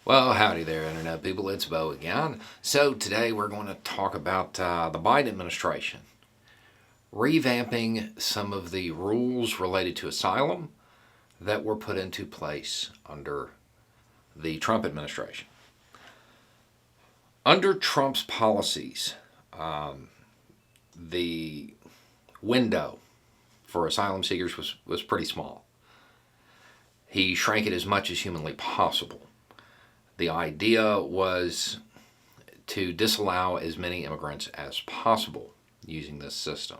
Well, howdy there, Internet people. It's Bo again. So, today we're going to talk about the Biden administration revamping some of the rules related to asylum that were put into place under the Trump administration. Under Trump's policies, the window for asylum seekers was pretty small. He shrank it as much as humanly possible. The idea was to disallow as many immigrants as possible using this system.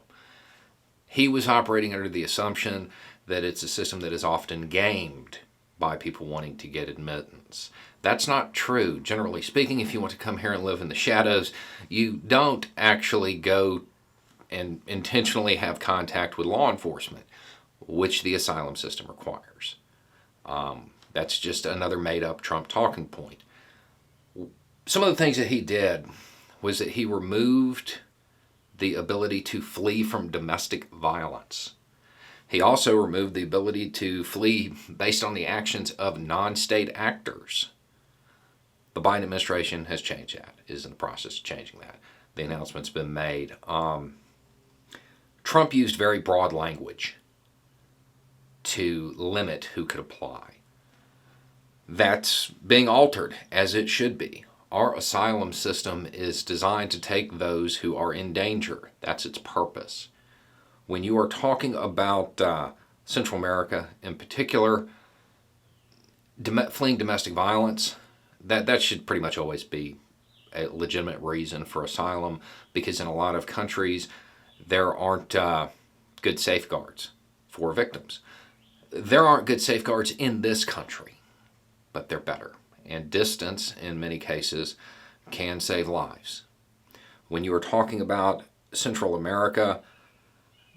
He was operating under the assumption that it's a system that is often gamed by people wanting to get admittance. That's not true. Generally speaking, if you want to come here and live in the shadows, you don't actually go and intentionally have contact with law enforcement, which the asylum system requires. That's just another made-up Trump talking point. Some of the things that he did was that he removed the ability to flee from domestic violence. He also removed the ability to flee based on the actions of non-state actors. The Biden administration has changed that, is in the process of changing that. The announcement's been made. Trump used very broad language to limit who could apply. That's being altered, as it should be. Our asylum system is designed to take those who are in danger. That's its purpose. When you are talking about Central America in particular, fleeing domestic violence, that should pretty much always be a legitimate reason for asylum, because in a lot of countries there aren't good safeguards for victims. There aren't good safeguards in this country, but they're better. And distance, in many cases, can save lives. When you are talking about Central America,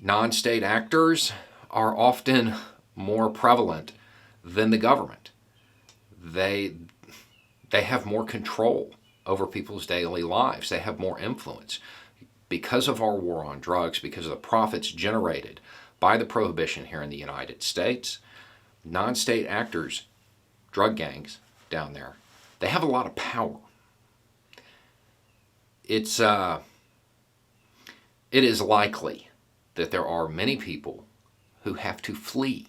non-state actors are often more prevalent than the government. They have more control over people's daily lives. They have more influence. Because of our war on drugs, because of the profits generated by the prohibition here in the United States, non-state actors, drug gangs down there, they have a lot of power. It is likely that there are many people who have to flee,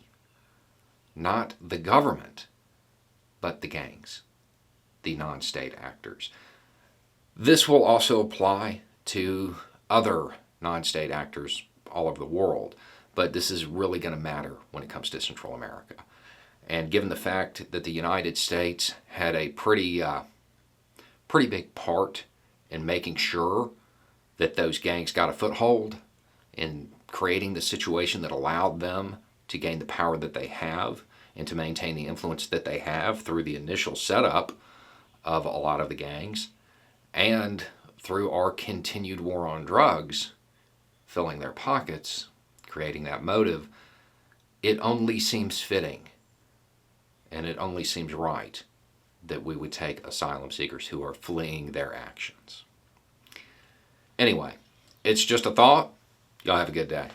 not the government, but the gangs, the non-state actors. This will also apply to other non-state actors all over the world, but this is really going to matter when it comes to Central America. And given the fact that the United States had a pretty big part in making sure that those gangs got a foothold in creating the situation that allowed them to gain the power that they have and to maintain the influence that they have through the initial setup of a lot of the gangs and through our continued war on drugs, filling their pockets, creating that motive, it only seems fitting and it only seems right that we would take asylum seekers who are fleeing their actions. Anyway, it's just a thought. Y'all have a good day.